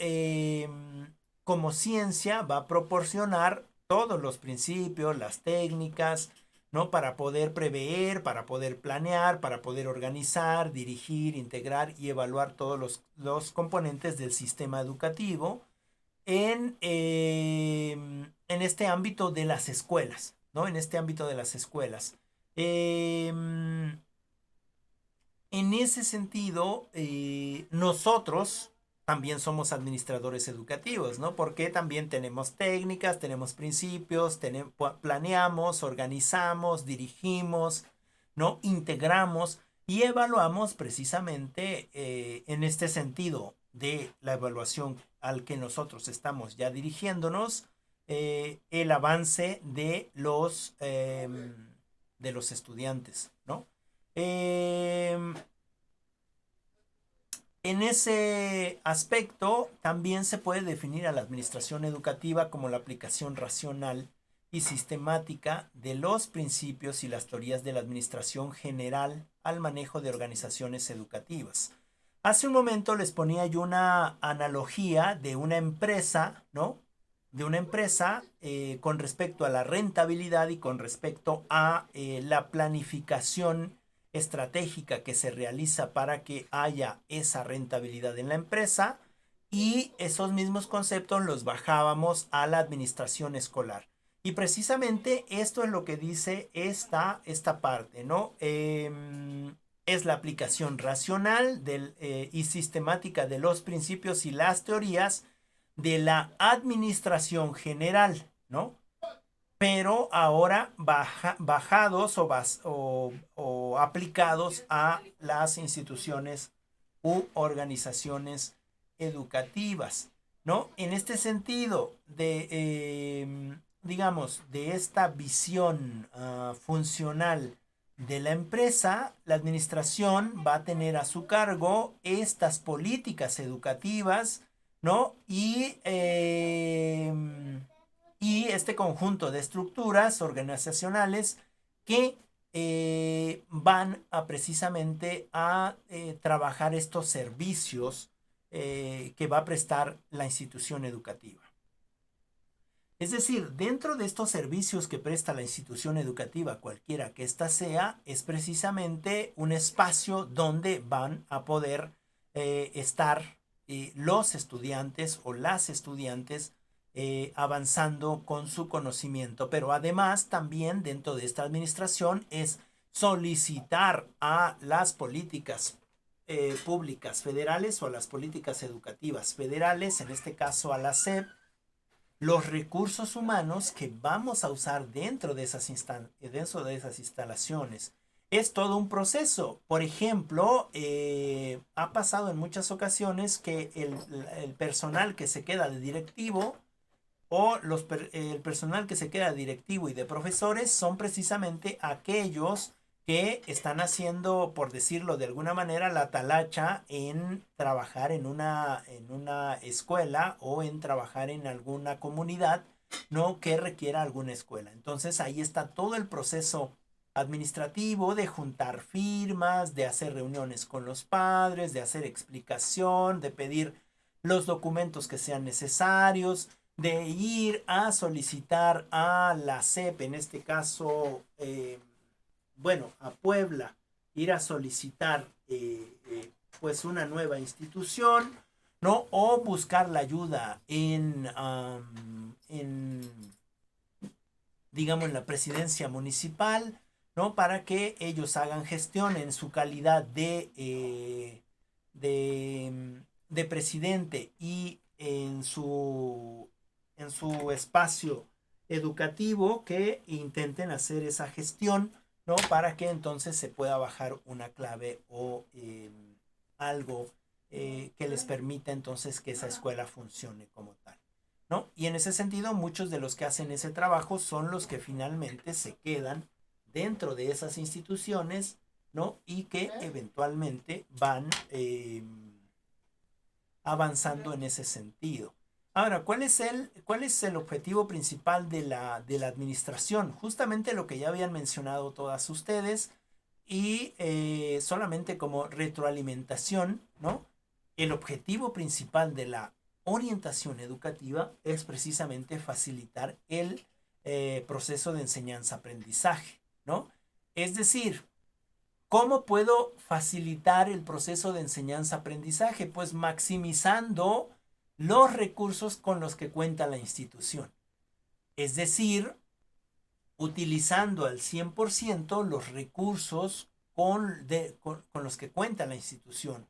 Speaker 1: como ciencia va a proporcionar todos los principios, las técnicas, ¿no? Para poder prever, para poder planear, para poder organizar, dirigir, integrar y evaluar todos los componentes del sistema educativo en este ámbito de las escuelas, ¿no? En este ámbito de las escuelas. En ese sentido, nosotros también somos administradores educativos, ¿no? Porque también tenemos técnicas, tenemos principios, planeamos, organizamos, dirigimos, ¿no? Integramos y evaluamos precisamente en este sentido de la evaluación al que nosotros estamos ya dirigiéndonos, el avance de los estudiantes, ¿no? En ese aspecto también se puede definir a la administración educativa como la aplicación racional y sistemática de los principios y las teorías de la administración general al manejo de organizaciones educativas. Hace un momento les ponía yo una analogía de una empresa, ¿no? De una empresa con respecto a la rentabilidad y con respecto a la planificación estratégica que se realiza para que haya esa rentabilidad en la empresa, y esos mismos conceptos los bajábamos a la administración escolar. Y precisamente esto es lo que dice esta parte, ¿no? Es la aplicación racional y sistemática de los principios y las teorías de la administración general, ¿no? Pero ahora bajados o aplicados a las instituciones u organizaciones educativas, ¿no? En este sentido digamos, de esta visión funcional de la empresa, la administración va a tener a su cargo estas políticas educativas, ¿no? Y este conjunto de estructuras organizacionales que van a precisamente a trabajar estos servicios que va a prestar la institución educativa. Es decir, dentro de estos servicios que presta la institución educativa, cualquiera que ésta sea, es precisamente un espacio donde van a poder estar los estudiantes o las estudiantes avanzando con su conocimiento. Pero además también dentro de esta administración es solicitar a las políticas públicas federales o a las políticas educativas federales, en este caso a la SEP, los recursos humanos que vamos a usar dentro de esas instalaciones. Es todo un proceso. Por ejemplo, ha pasado en muchas ocasiones que el personal que se queda de directivo o el personal que se queda directivo y de profesores son precisamente aquellos que están haciendo, por decirlo de alguna manera, la talacha en trabajar en una escuela o en trabajar en alguna comunidad, ¿no? Que requiera alguna escuela. Entonces ahí está todo el proceso administrativo de juntar firmas, de hacer reuniones con los padres, de hacer explicación, de pedir los documentos que sean necesarios, de ir a solicitar a la SEP, en este caso, a Puebla, ir a solicitar pues una nueva institución, ¿no? O buscar la ayuda digamos, en la presidencia municipal, ¿no? Para que ellos hagan gestión en su calidad de presidente y en su espacio educativo, que intenten hacer esa gestión, ¿no? Para que entonces se pueda bajar una clave o algo que les permita entonces que esa escuela funcione como tal, ¿no? Y en ese sentido, muchos de los que hacen ese trabajo son los que finalmente se quedan dentro de esas instituciones, ¿no? Y que eventualmente van avanzando en ese sentido. Ahora, ¿cuál es el objetivo principal de la administración? Justamente lo que ya habían mencionado todas ustedes, y solamente como retroalimentación, ¿no? El objetivo principal de la orientación educativa es precisamente facilitar el proceso de enseñanza-aprendizaje, ¿no? Es decir, ¿cómo puedo facilitar el proceso de enseñanza-aprendizaje? Pues maximizando los recursos con los que cuenta la institución. Es decir, utilizando al 100% los recursos con los que cuenta la institución.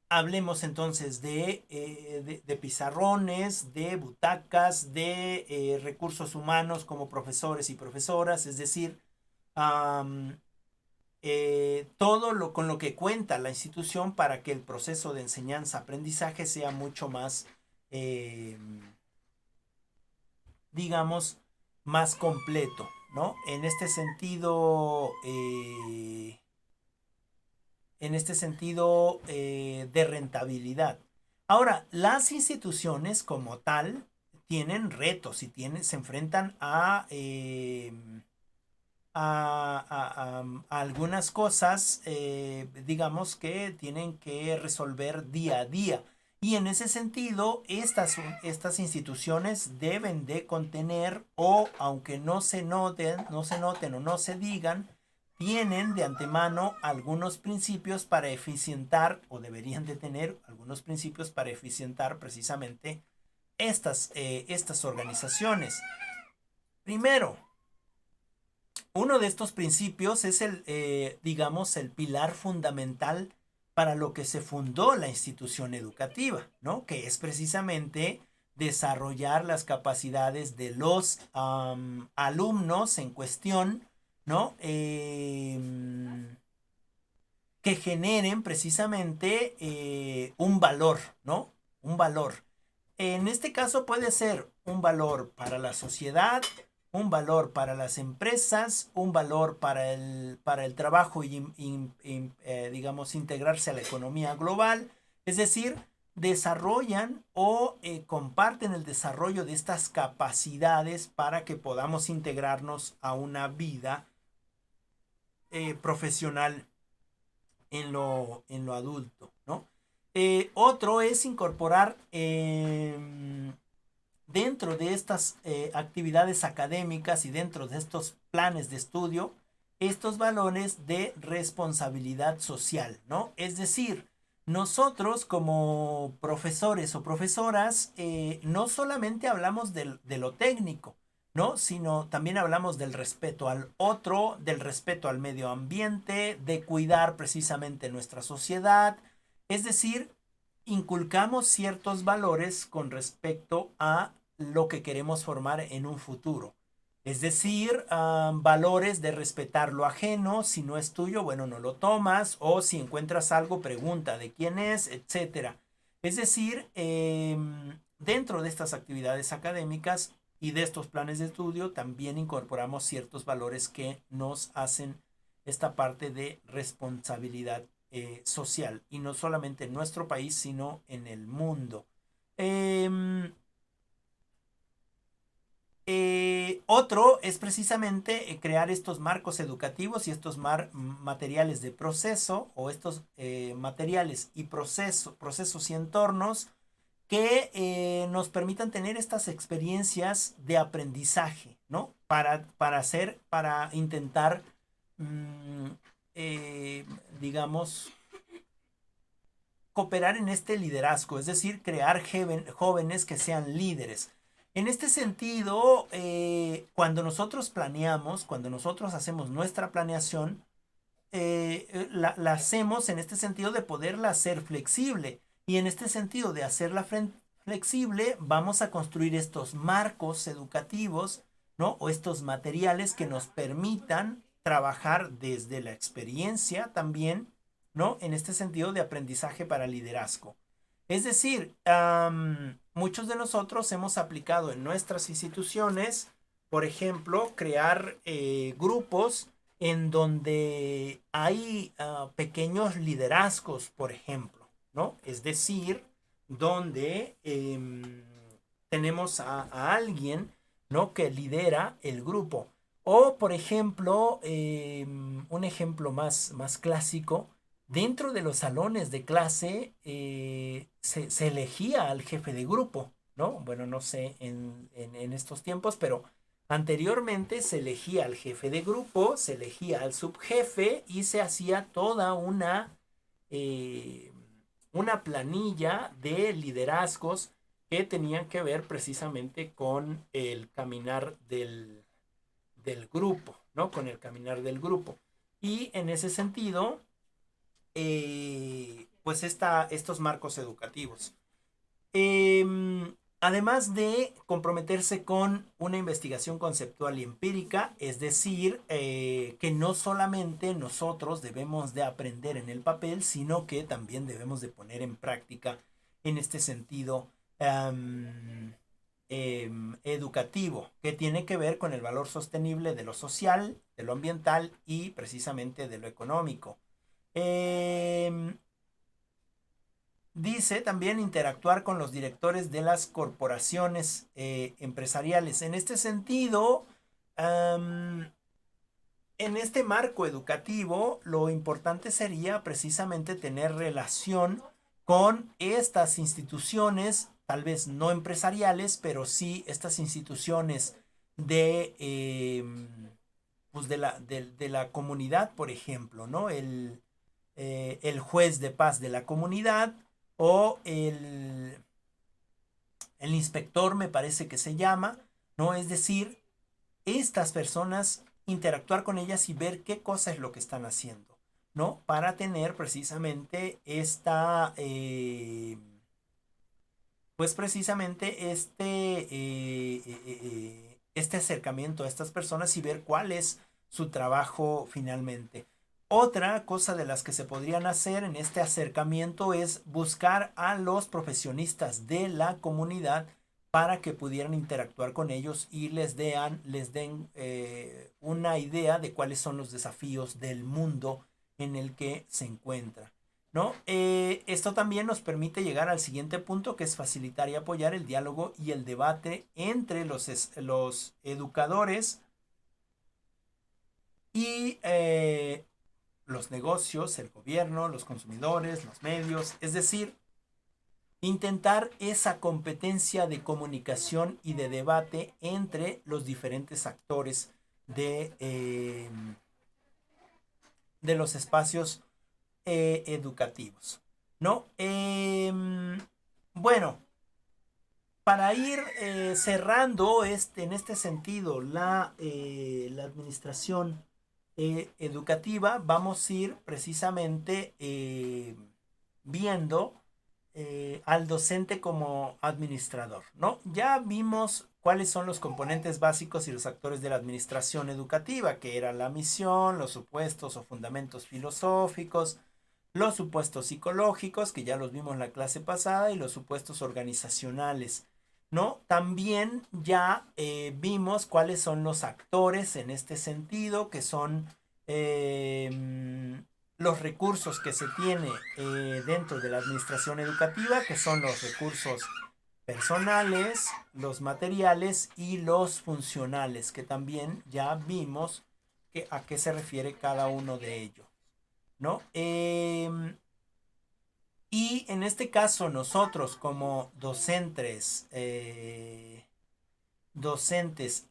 Speaker 1: Hablemos entonces de pizarrones, de butacas, de recursos humanos como profesores y profesoras, es decir, todo con lo que cuenta la institución para que el proceso de enseñanza-aprendizaje sea mucho más, digamos, más completo, ¿no? En este sentido de rentabilidad. Ahora, las instituciones como tal tienen retos y se enfrentan a algunas cosas, digamos, que tienen que resolver día a día. Y en ese sentido, estas instituciones deben de contener, o aunque no se noten o no se digan, tienen de antemano algunos principios para eficientar, o deberían de tener algunos principios para eficientar precisamente estas organizaciones. Primero, uno de estos principios es digamos, el pilar fundamental para lo que se fundó la institución educativa, ¿no? Que es precisamente desarrollar las capacidades de los alumnos en cuestión, ¿no? Que generen precisamente un valor, ¿no? Un valor. En este caso puede ser un valor para la sociedad, un valor para las empresas, un valor para el trabajo y digamos, integrarse a la economía global. Es decir, desarrollan o comparten el desarrollo de estas capacidades para que podamos integrarnos a una vida profesional en lo adulto, ¿no? Otro es incorporar dentro de estas actividades académicas y dentro de estos planes de estudio, estos valores de responsabilidad social, ¿no? Es decir, nosotros como profesores o profesoras no solamente hablamos de lo técnico, ¿no? Sino también hablamos del respeto al otro, del respeto al medio ambiente, de cuidar precisamente nuestra sociedad. Es decir, inculcamos ciertos valores con respecto a lo que queremos formar en un futuro. Es decir, valores de respetar lo ajeno, si no es tuyo, bueno, no lo tomas, o si encuentras algo, pregunta de quién es, etc. Es decir, dentro de estas actividades académicas y de estos planes de estudio, también incorporamos ciertos valores que nos hacen esta parte de responsabilidad social, y no solamente en nuestro país, sino en el mundo. Otro es precisamente crear estos marcos educativos y estos materiales de proceso, o estos materiales y procesos y entornos que nos permitan tener estas experiencias de aprendizaje, ¿no? Para intentar, digamos, cooperar en este liderazgo, es decir, crear jóvenes que sean líderes. En este sentido, cuando nosotros planeamos, cuando nosotros hacemos nuestra planeación, la hacemos en este sentido de poderla hacer flexible. Y en este sentido de hacerla flexible, vamos a construir estos marcos educativos, ¿no? O estos materiales que nos permitan trabajar desde la experiencia también, ¿no? En este sentido de aprendizaje para liderazgo. Es decir, muchos de nosotros hemos aplicado en nuestras instituciones, por ejemplo, crear grupos en donde hay pequeños liderazgos, por ejemplo, ¿no? Es decir, donde tenemos a alguien, ¿no? Que lidera el grupo. O, por ejemplo, un ejemplo más clásico, dentro de los salones de clase se elegía al jefe de grupo, ¿no? Bueno, no sé en estos tiempos, pero anteriormente se elegía al jefe de grupo, se elegía al subjefe y se hacía toda una planilla de liderazgos que tenían que ver precisamente con el caminar del grupo, ¿no? Con el caminar del grupo. Y en ese sentido, pues estos marcos educativos. Además de comprometerse con una investigación conceptual y empírica, es decir, que no solamente nosotros debemos de aprender en el papel, sino que también debemos de poner en práctica en este sentido educativo, que tiene que ver con el valor sostenible de lo social, de lo ambiental y precisamente de lo económico. Dice también interactuar con los directores de las corporaciones empresariales. En este sentido, en este marco educativo, lo importante sería precisamente tener relación con estas instituciones, tal vez no empresariales, pero sí estas instituciones pues de la comunidad, por ejemplo, ¿no? El juez de paz de la comunidad o el inspector, me parece que se llama, ¿no? Es decir, estas personas, interactuar con ellas y ver qué cosa es lo que están haciendo, ¿no? Para tener precisamente pues precisamente este acercamiento a estas personas y ver cuál es su trabajo finalmente. Otra cosa de las que se podrían hacer en este acercamiento es buscar a los profesionistas de la comunidad para que pudieran interactuar con ellos y les den una idea de cuáles son los desafíos del mundo en el que se encuentra, ¿no? Esto también nos permite llegar al siguiente punto, que es facilitar y apoyar el diálogo y el debate entre los educadores y los negocios, el gobierno, los consumidores, los medios, es decir, intentar esa competencia de comunicación y de debate entre los diferentes actores de los espacios educativos, ¿no? Bueno, para ir cerrando en este sentido la administración educativa, vamos a ir precisamente viendo al docente como administrador, ¿no? Ya vimos cuáles son los componentes básicos y los actores de la administración educativa, que era la misión, los supuestos o fundamentos filosóficos, los supuestos psicológicos, que ya los vimos en la clase pasada, y los supuestos organizacionales, ¿no? También ya vimos cuáles son los actores en este sentido, que son los recursos que se tiene dentro de la administración educativa, que son los recursos personales, los materiales y los funcionales, que también ya vimos a qué se refiere cada uno de ellos, ¿no? Y en este caso nosotros como docentes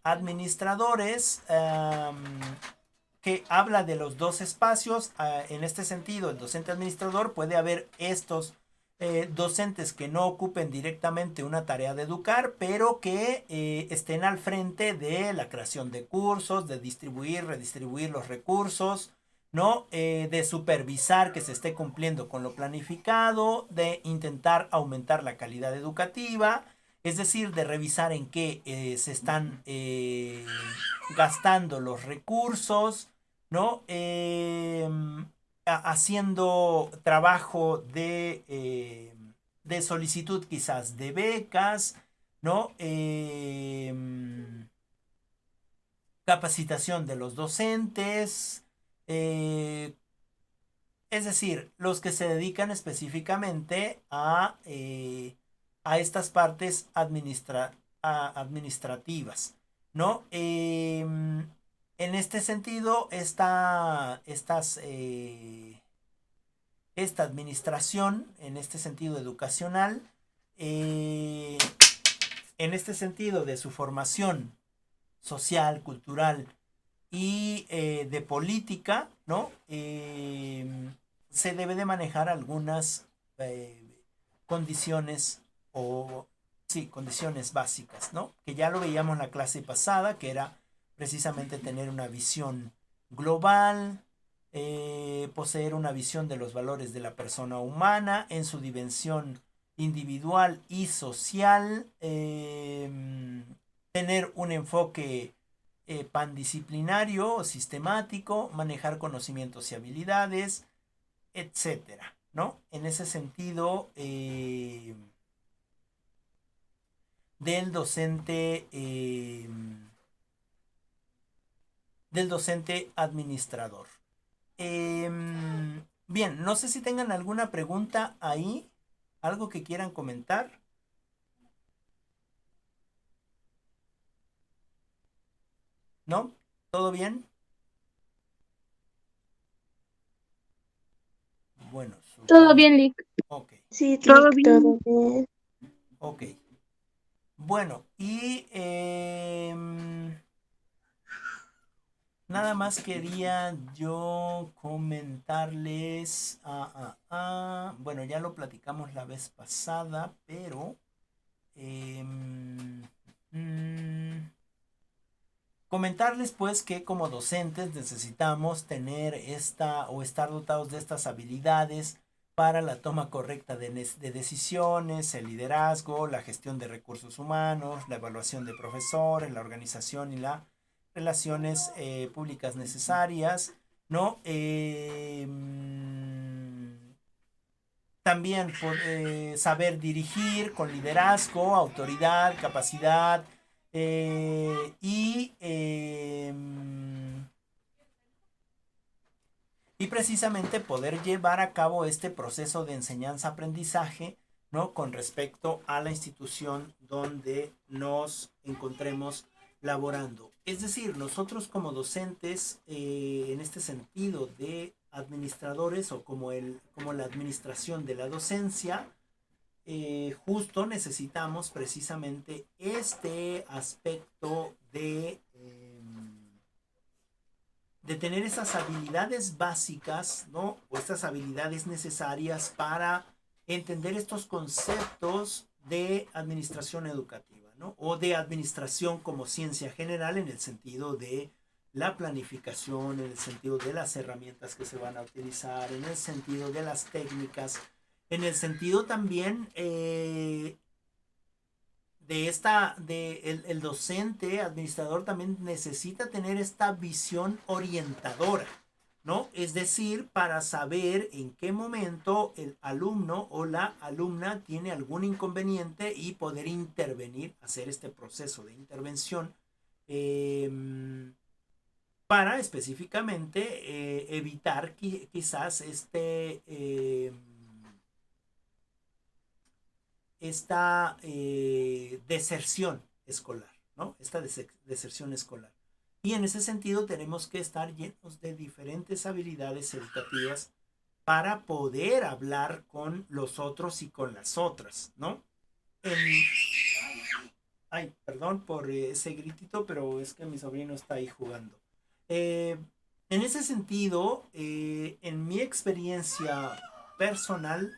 Speaker 1: administradores, que habla de los dos espacios, en este sentido el docente administrador puede haber estos docentes que no ocupen directamente una tarea de educar, pero que estén al frente de la creación de cursos, de distribuir, redistribuir los recursos, ¿no? De supervisar que se esté cumpliendo con lo planificado, de intentar aumentar la calidad educativa, es decir, de revisar en qué se están gastando los recursos, ¿no? Haciendo trabajo de solicitud quizás de becas, ¿no? Capacitación de los docentes, es decir, los que se dedican específicamente a estas partes administrativas, ¿no? En este sentido, esta administración, en este sentido educacional, en este sentido de su formación social, cultural y de política, ¿no? Se debe de manejar algunas condiciones o Sí, condiciones básicas, ¿no? Que ya lo veíamos en la clase pasada, que era precisamente tener una visión global, poseer una visión de los valores de la persona humana en su dimensión individual y social, tener un enfoque pandisciplinario o sistemático, manejar conocimientos y habilidades, etcétera, ¿no? En ese sentido, del docente administrador. Bien, no sé si tengan alguna pregunta ahí, algo que quieran comentar. ¿No? ¿Todo bien? Bueno,
Speaker 3: Todo
Speaker 1: supongo.
Speaker 3: bien, Lick.
Speaker 1: Ok,
Speaker 4: Sí,
Speaker 2: Todo
Speaker 4: Lick,
Speaker 2: bien.
Speaker 4: todo bien.
Speaker 1: ok. Bueno, y nada más quería yo comentarles. Bueno, ya lo platicamos la vez pasada, pero comentarles pues que como docentes necesitamos tener esta o estar dotados de estas habilidades para la toma correcta de decisiones, el liderazgo, la gestión de recursos humanos, la evaluación de profesores, la organización y las relaciones públicas necesarias, ¿no? También saber dirigir con liderazgo, autoridad, capacidad y precisamente poder llevar a cabo este proceso de enseñanza-aprendizaje, ¿no? Con respecto a la institución donde nos encontremos laborando. Es decir, nosotros como docentes, en este sentido de administradores o como la administración de la docencia, justo necesitamos precisamente este aspecto de tener esas habilidades básicas, ¿no? O estas habilidades necesarias para entender estos conceptos de administración educativa, ¿no? O de administración como ciencia general en el sentido de la planificación, en el sentido de las herramientas que se van a utilizar, en el sentido de las técnicas, en el sentido también el docente, administrador también necesita tener esta visión orientadora, ¿no? Es decir, para saber en qué momento el alumno o la alumna tiene algún inconveniente y poder intervenir, hacer este proceso de intervención eh, para específicamente evitar quizás esta deserción escolar, ¿no? Esta deserción escolar. Y en ese sentido tenemos que estar llenos de diferentes habilidades educativas para poder hablar con los otros y con las otras, ¿no? Ay, perdón por ese gritito, pero es que mi sobrino está ahí jugando. En ese sentido, en mi experiencia personal,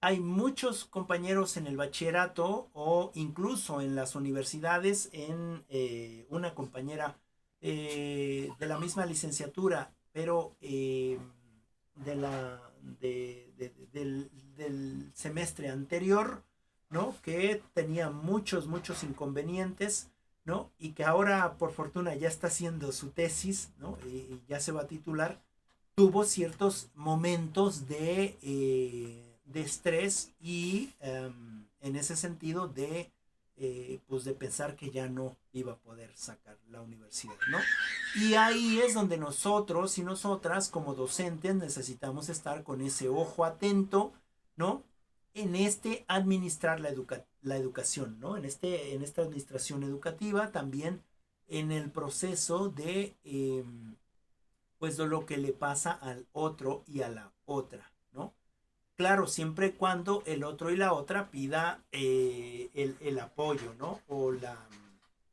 Speaker 1: hay muchos compañeros en el bachillerato o incluso en las universidades, en una compañera de la misma licenciatura, pero del semestre anterior, ¿no? Que tenía muchos inconvenientes, ¿no? Y que ahora, por fortuna, ya está haciendo su tesis, ¿no? Y ya se va a titular. Tuvo ciertos momentos de estrés y en ese sentido pues de pensar que ya no iba a poder sacar la universidad, ¿no? Y ahí es donde nosotros y nosotras como docentes necesitamos estar con ese ojo atento, ¿no? En administrar la educación, ¿no? En esta administración educativa, también en el proceso de pues de lo que le pasa al otro y a la otra, ¿no? Claro, siempre y cuando el otro y la otra pida el apoyo, ¿no? O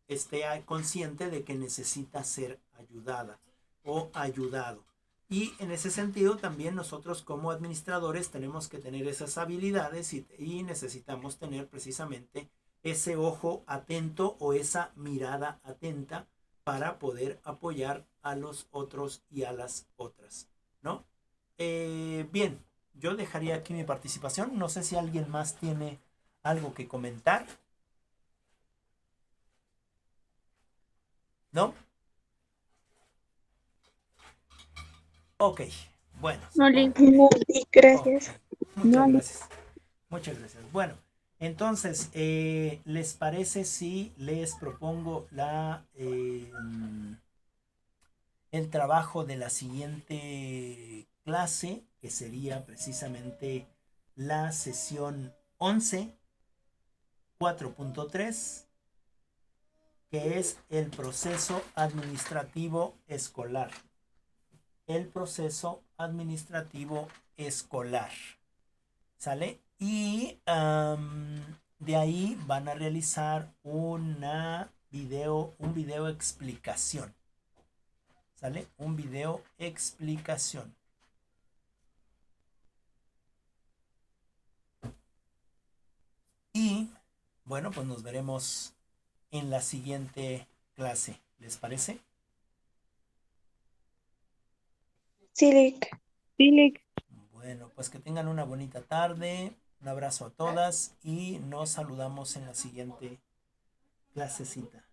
Speaker 1: esté consciente de que necesita ser ayudada o ayudado. Y en ese sentido también nosotros como administradores tenemos que tener esas habilidades y necesitamos tener precisamente ese ojo atento o esa mirada atenta para poder apoyar a los otros y a las otras, ¿no? Bien, yo dejaría aquí mi participación. No sé si alguien más tiene algo que comentar. ¿No? Ok, bueno.
Speaker 3: No, Lin.
Speaker 4: No, sí, gracias.
Speaker 1: Ok,
Speaker 3: No,
Speaker 1: muchas
Speaker 3: Lin.
Speaker 1: gracias. Muchas gracias. Bueno, entonces, ¿les parece si les propongo el trabajo de la siguiente clase, que sería precisamente la sesión 11, 4.3, que es el proceso administrativo escolar? El proceso administrativo escolar. ¿Sale? Y de ahí van a realizar un video explicación. ¿Sale? Un video explicación. Y bueno, pues nos veremos en la siguiente clase. ¿Les parece?
Speaker 4: Sí, Lick.
Speaker 3: Sí, Lin.
Speaker 1: Bueno, pues que tengan una bonita tarde. Un abrazo a todas y nos saludamos en la siguiente clasecita.